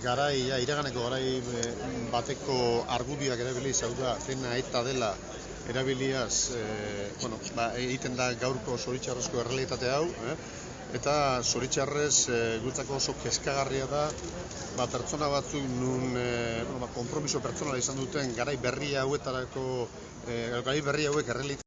iraganeko garai bateko argudioak erabiliz, hau da, dena eta dela erabiliaz, egiten da gaurko zoritxarrezko errealitate hau, eta zoritxarrez guretzako oso kezkagarria da pertsona batzuk nun konpromiso pertsonala izan duten garai berri hauek errealitate